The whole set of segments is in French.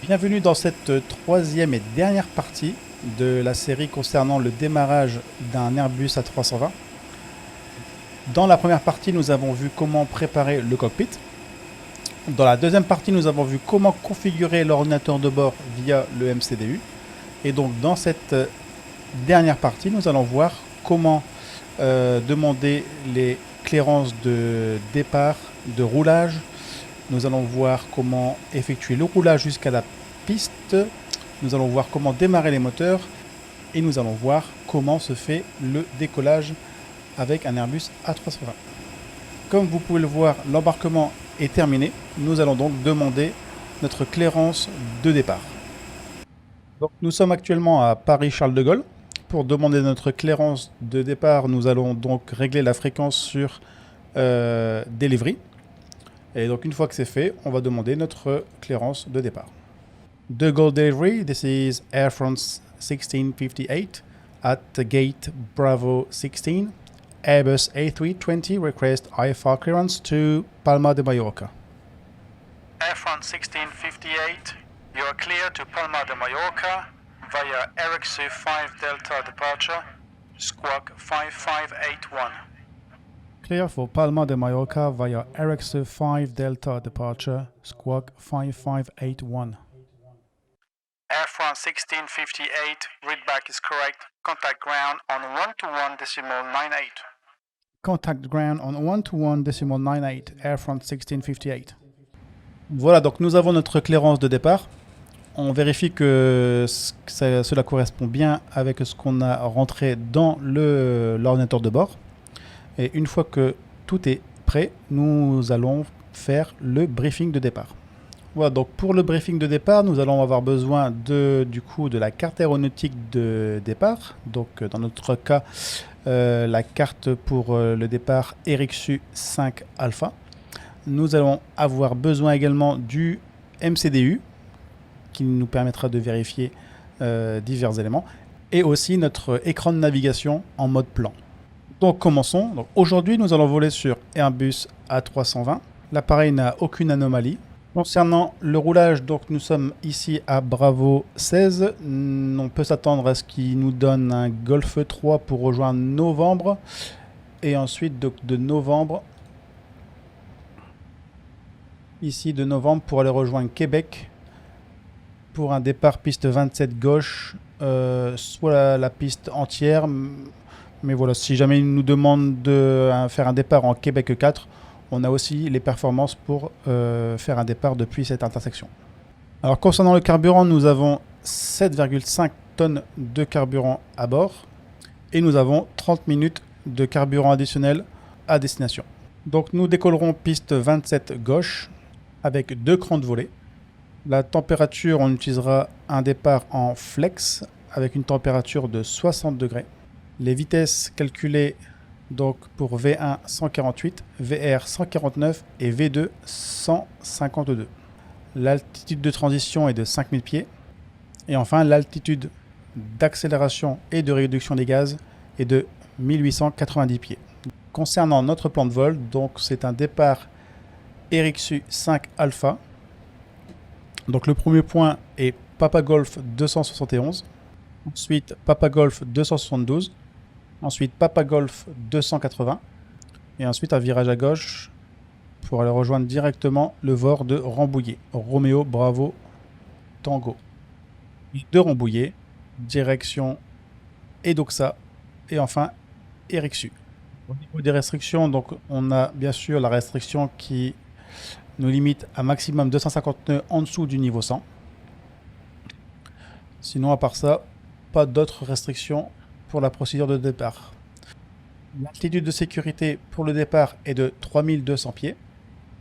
Bienvenue dans cette troisième et dernière partie de la série concernant le démarrage d'un Airbus A320. Dans la première partie, nous avons vu comment préparer le cockpit. Dans la deuxième partie, nous avons vu comment configurer l'ordinateur de bord via le MCDU. Et donc dans cette dernière partie, nous allons voir comment demander les clairances de départ, de roulage. Nous allons voir comment effectuer le roulage jusqu'à la piste. Nous allons voir comment démarrer les moteurs. Et nous allons voir comment se fait le décollage avec un Airbus A320. Comme vous pouvez le voir, l'embarquement est terminé. Nous allons donc demander notre clairance de départ. Donc, nous sommes actuellement à Paris-Charles de Gaulle. Pour demander notre clairance de départ, nous allons donc régler la fréquence sur delivery. Et donc une fois que c'est fait, on va demander notre clairance de départ. De Gaulle Delivery, this is Air France 1658 at the gate Bravo 16. Airbus A320 request IFR clearance to Palma de Mallorca. Air France 1658, you are clear to Palma de Mallorca via RXU 5 Delta departure, squawk 5581. Clear for Palma de Mallorca via RXU 5 Delta departure, squawk 5581. Air France 1658, readback is correct. Contact ground on 121.98. Contact ground on 121.98, Air France 1658. Voilà, donc nous avons notre clairance de départ. On vérifie que cela correspond bien avec ce qu'on a rentré dans l'ordinateur de bord. Et une fois que tout est prêt, nous allons faire le briefing de départ. Voilà, donc pour le briefing de départ, nous allons avoir besoin de la carte aéronautique de départ. Donc dans notre cas, la carte pour le départ RXU 5 Alpha. Nous allons avoir besoin également du MCDU qui nous permettra de vérifier divers éléments. Et aussi notre écran de navigation en mode plan. Donc commençons. Donc, aujourd'hui, nous allons voler sur Airbus A320. L'appareil n'a aucune anomalie. Concernant le roulage, donc nous sommes ici à Bravo 16. On peut s'attendre à ce qu'il nous donne un Golf 3 pour rejoindre novembre. Et ensuite donc, de novembre, ici de novembre pour aller rejoindre Québec pour un départ piste 27 gauche, soit la piste entière. Mais voilà, si jamais il nous demande de faire un départ en Québec 4, on a aussi les performances pour faire un départ depuis cette intersection. Alors concernant le carburant, nous avons 7,5 tonnes de carburant à bord et nous avons 30 minutes de carburant additionnel à destination. Donc nous décollerons piste 27 gauche avec 2 crans de volée. La température, on utilisera un départ en flex avec une température de 60 degrés. Les vitesses calculées donc pour V1 148, VR 149 et V2 152. L'altitude de transition est de 5000 pieds. Et enfin, l'altitude d'accélération et de réduction des gaz est de 1890 pieds. Concernant notre plan de vol, donc c'est un départ RXU 5 Alpha. Donc le premier point est Papa Golf 271. Ensuite Papa Golf 272. Ensuite Papa Golf 280 et ensuite un virage à gauche pour aller rejoindre directement le VOR de Rambouillet, Roméo Bravo Tango. De Rambouillet, direction Edoxa et enfin RXU. Au niveau des restrictions, donc on a bien sûr la restriction qui nous limite à maximum 250 nœuds en dessous du niveau 100. Sinon à part ça, pas d'autres restrictions pour la procédure de départ. L'altitude de sécurité pour le départ est de 3200 pieds.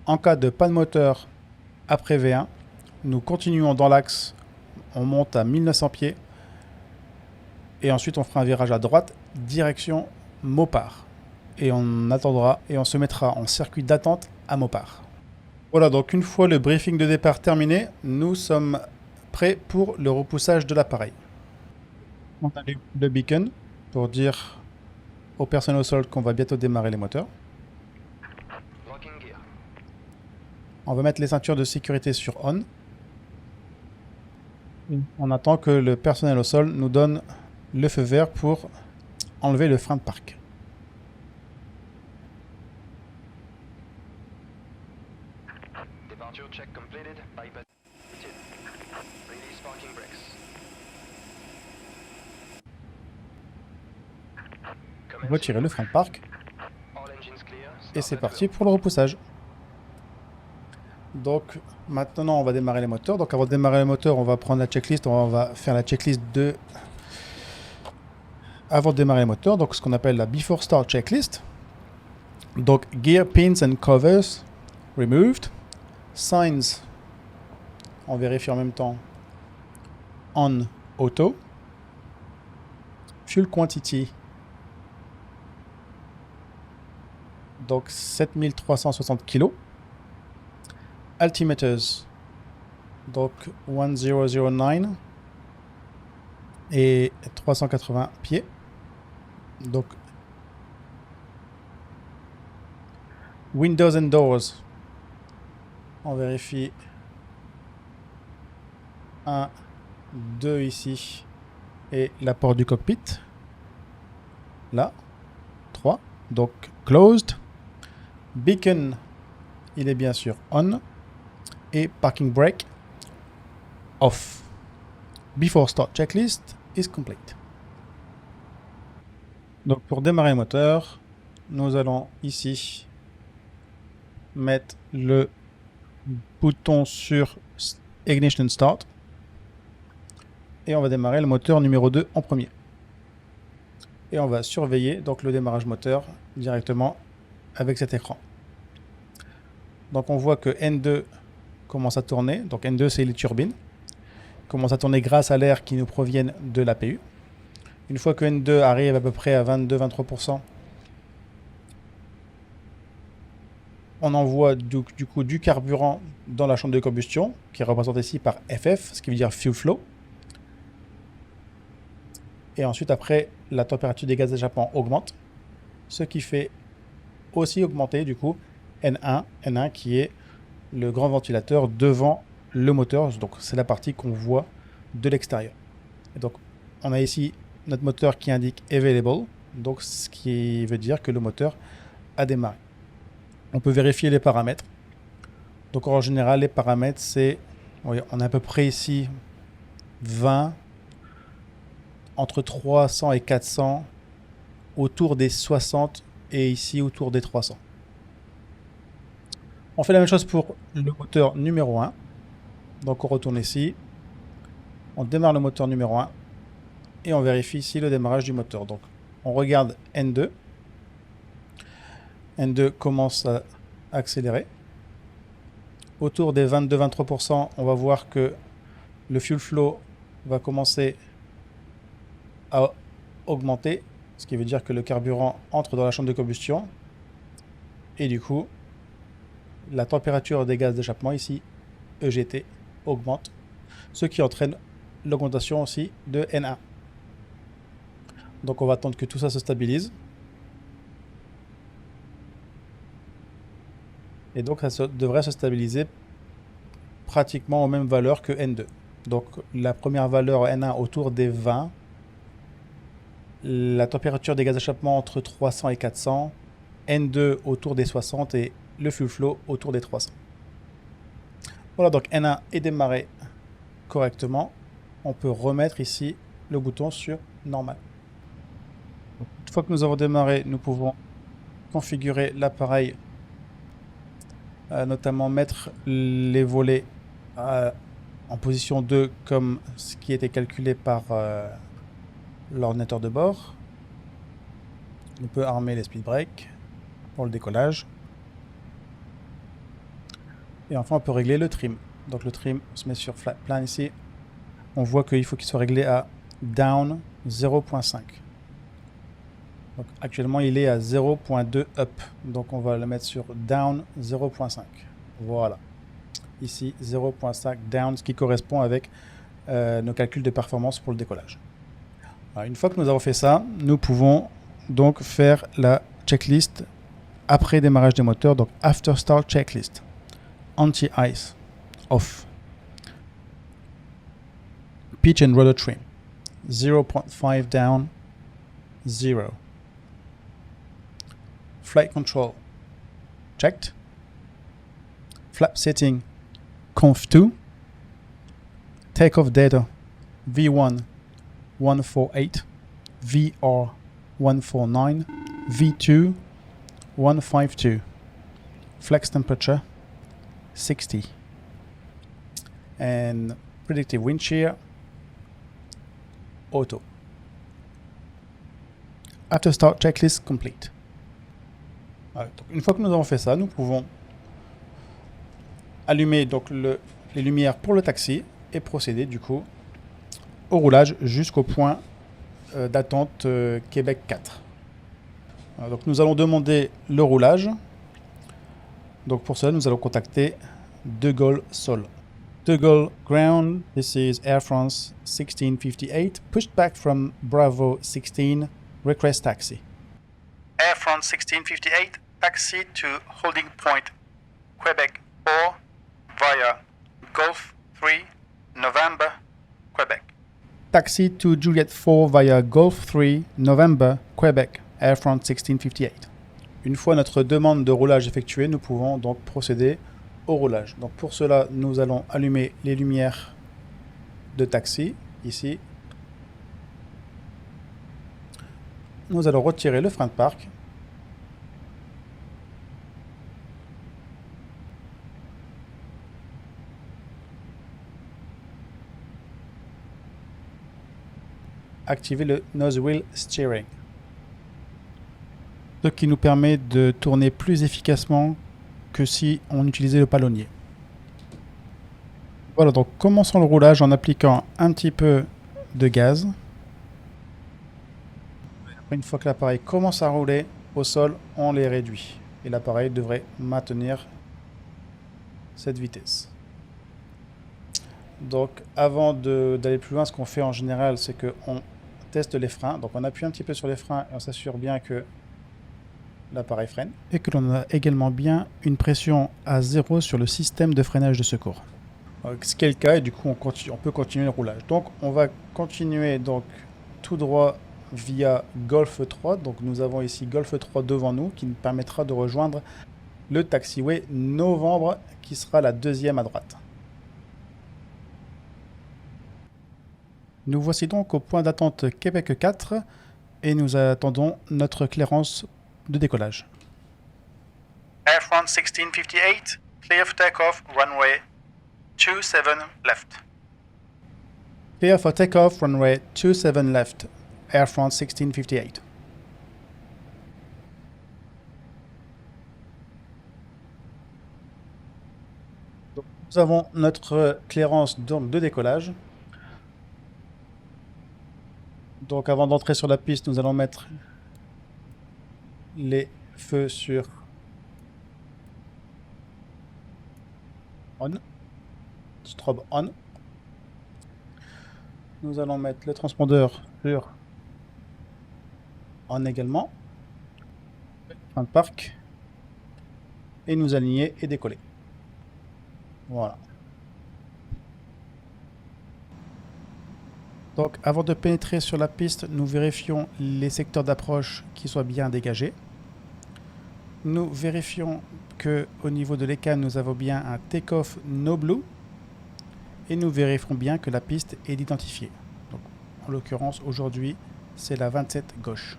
En cas de panne moteur après V1, nous continuons dans l'axe, on monte à 1900 pieds et ensuite on fera un virage à droite, direction Mopar. Et on attendra et on se mettra en circuit d'attente à Mopar. Voilà, donc une fois le briefing de départ terminé, nous sommes prêts pour le repoussage de l'appareil. On allume le beacon pour dire au personnel au sol qu'on va bientôt démarrer les moteurs. On va mettre les ceintures de sécurité sur on. On attend que le personnel au sol nous donne le feu vert pour enlever le frein de parc. Departure check completed. Bypass completed. Release parking brakes. Retirer le frein de parc. All engines clear. Et c'est parti pour le repoussage. Donc maintenant on va démarrer les moteurs. Donc avant de démarrer les moteurs, on va prendre la checklist. On va faire la checklist de avant de démarrer les moteurs. Donc ce qu'on appelle la before start checklist. Donc gear pins and covers removed. Signs, on vérifie en même temps. On auto. Fuel quantity. Donc 7360 kg. Altimeters, donc 1009 et 380 pieds. Donc windows and doors, on vérifie 1, 2 ici et la porte du cockpit là, 3, donc closed. Beacon, il est bien sûr on. Et parking brake off. Before start checklist is complete. Donc pour démarrer le moteur, nous allons ici mettre le bouton sur ignition start et on va démarrer le moteur numéro 2 en premier. Et on va surveiller donc le démarrage moteur directement avec cet écran. Donc on voit que N2 commence à tourner. Donc N2 c'est les turbines. Commence à tourner grâce à l'air qui nous proviennent de l'APU. Une fois que N2 arrive à peu près à 22-23%, on envoie du coup du carburant dans la chambre de combustion, qui est représentée ici par FF, ce qui veut dire fuel flow. Et ensuite après, la température des gaz d'échappement augmente, ce qui fait aussi augmenter du coup N1 qui est le grand ventilateur devant le moteur, donc c'est la partie qu'on voit de l'extérieur. Et donc on a ici notre moteur qui indique available, donc ce qui veut dire que le moteur a démarré. On peut vérifier les paramètres. Donc en général les paramètres c'est, on a à peu près ici 20, entre 300 et 400, autour des 60 et ici autour des 300. On fait la même chose pour le moteur numéro 1. Donc on retourne ici. On démarre le moteur numéro 1. Et on vérifie ici le démarrage du moteur. Donc on regarde N2. N2 commence à accélérer. Autour des 22-23%, on va voir que le fuel flow va commencer à augmenter. Ce qui veut dire que le carburant entre dans la chambre de combustion. Et du coup, la température des gaz d'échappement ici, EGT, augmente, ce qui entraîne l'augmentation aussi de N1. Donc on va attendre que tout ça se stabilise. Et donc ça devrait se stabiliser pratiquement aux mêmes valeurs que N2. Donc la première valeur N1 autour des 20. La température des gaz d'échappement entre 300 et 400. N2 autour des 60 et le fuel flow autour des 300. Voilà, donc N1 est démarré correctement. On peut remettre ici le bouton sur normal. Une fois que nous avons démarré, nous pouvons configurer l'appareil, notamment mettre les volets en position 2 comme ce qui était calculé par l'ordinateur de bord. On peut armer les speed brakes pour le décollage. Et enfin, on peut régler le trim. Donc le trim se met sur flat plan ici. On voit qu'il faut qu'il soit réglé à down 0.5. Donc actuellement, il est à 0.2 up. Donc on va le mettre sur down 0.5. Voilà. Ici, 0.5 down, ce qui correspond avec nos calculs de performance pour le décollage. Alors, une fois que nous avons fait ça, nous pouvons donc faire la checklist après démarrage des moteurs. Donc after start checklist. Anti-ice, off. pitch and rudder trim. 0.5 down, 0. Flight control, checked. Flap setting, conf 2. Takeoff data, V1 148, VR 149, V2 152. Flex temperature, 60. And predictive wind shear, auto. After start checklist complete. Voilà, donc une fois que nous avons fait ça, nous pouvons allumer donc les lumières pour le taxi et procéder du coup au roulage jusqu'au point d'attente Québec 4. Voilà, donc nous allons demander le roulage. Donc pour cela, nous allons contacter De Gaulle Sol. De Gaulle ground, this is Air France 1658, pushed back from Bravo 16, request taxi. Air France 1658, taxi to holding point Quebec 4 via Golf 3, November, Quebec. Taxi to Juliet 4 via Golf 3, November, Quebec, Air France 1658. Une fois notre demande de roulage effectuée, nous pouvons donc procéder au roulage. Donc pour cela, nous allons allumer les lumières de taxi, ici. Nous allons retirer le frein de parc. Activer le nose wheel steering, ce qui nous permet de tourner plus efficacement que si on utilisait le palonnier. Voilà, donc commençons le roulage en appliquant un petit peu de gaz. Une fois que l'appareil commence à rouler au sol, on les réduit et l'appareil devrait maintenir cette vitesse. Donc avant d'aller plus loin, ce qu'on fait en général, c'est qu'on teste les freins. Donc on appuie un petit peu sur les freins et on s'assure bien que l'appareil freine et que l'on a également bien une pression à 0 sur le système de freinage de secours. Ce qui est le cas et du coup on peut continuer le roulage. Donc on va continuer donc tout droit via Golf 3. Donc nous avons ici Golf 3 devant nous qui nous permettra de rejoindre le taxiway Novembre qui sera la deuxième à droite. Nous voici donc au point d'attente Québec 4 et nous attendons notre clairance de décollage. Air France 1658, clear for takeoff, runway 27 left. Clear for takeoff, runway 27 left, Air France 1658. Donc, nous avons notre clairance donc, de décollage. Donc avant d'entrer sur la piste, nous allons mettre les feux sur on, strobe on. Nous allons mettre le transpondeur sur on également, frein de parc, et nous aligner et décoller. Voilà. Donc avant de pénétrer sur la piste, nous vérifions les secteurs d'approche qui soient bien dégagés. Nous vérifions que au niveau de l'écane, nous avons bien un take-off no blue. Et nous vérifierons bien que la piste est identifiée. Donc, en l'occurrence, aujourd'hui, c'est la 27 gauche.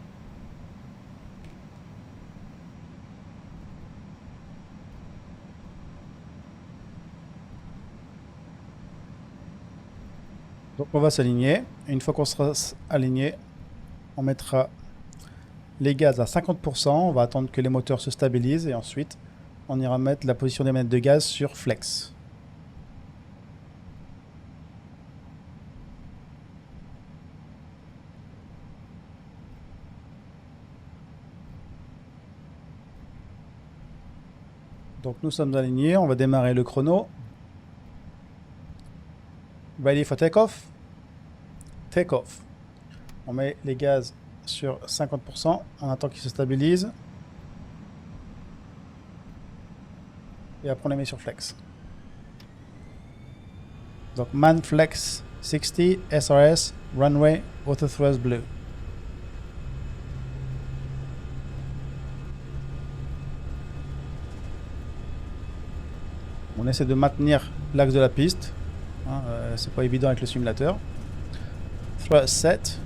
Donc on va s'aligner. Une fois qu'on sera aligné, on mettra les gaz à 50%. On va attendre que les moteurs se stabilisent et ensuite on ira mettre la position des manettes de gaz sur flex. Donc nous sommes alignés, on va démarrer le chrono. Ready for takeoff. Takeoff. On met les gaz sur 50%, on attend qu'ils se stabilisent. Et après on les met sur flex. Donc man flex 60 SRS, runway, auto thrust blue. On essaie de maintenir l'axe de la piste. Hein, c'est pas évident avec le simulateur. Thrust set.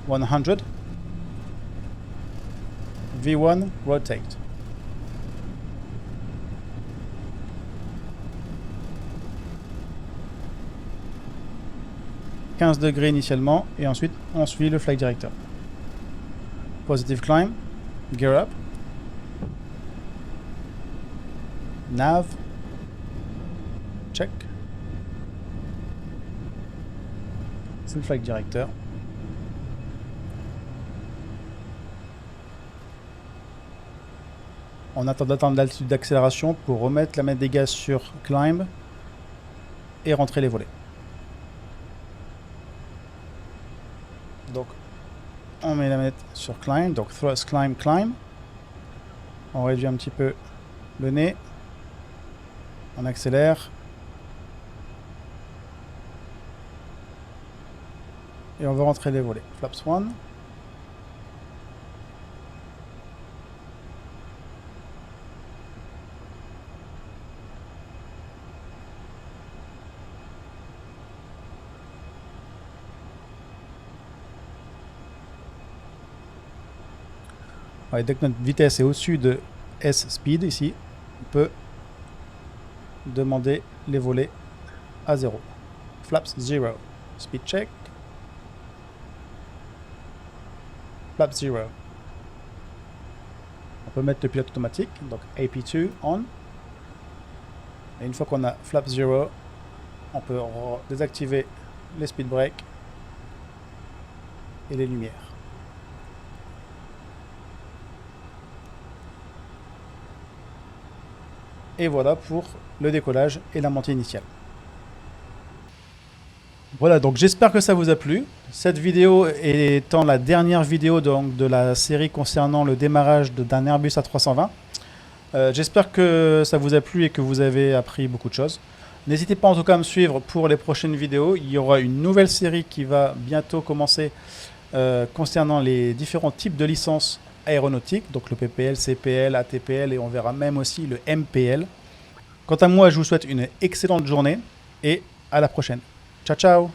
$100. V1 rotate. « 15 degrés initialement et ensuite on suit le flight director. Positive climb, gear up, nav, check, c'est le flight director. On attend d'atteindre l'altitude d'accélération pour remettre la manette des gaz sur climb et rentrer les volets. Donc on met la manette sur climb, donc thrust climb climb. On réduit un petit peu le nez. On accélère. Et on va rentrer les volets. Flaps 1. Ouais, dès que notre vitesse est au-dessus de S speed ici, on peut demander les volets à 0. Flaps 0. Speed check. Flaps 0. On peut mettre le pilote automatique, donc AP2 on. Et une fois qu'on a flaps 0, on peut désactiver les speed brakes et les lumières. Et voilà pour le décollage et la montée initiale. Voilà, donc j'espère que ça vous a plu. Cette vidéo étant la dernière vidéo donc, de la série concernant le démarrage d'un Airbus A320. J'espère que ça vous a plu et que vous avez appris beaucoup de choses. N'hésitez pas en tout cas à me suivre pour les prochaines vidéos. Il y aura une nouvelle série qui va bientôt commencer concernant les différents types de licences aéronautiques, donc le PPL, CPL, ATPL et on verra même aussi le MPL. Quant à moi, je vous souhaite une excellente journée et à la prochaine. Ciao ciao.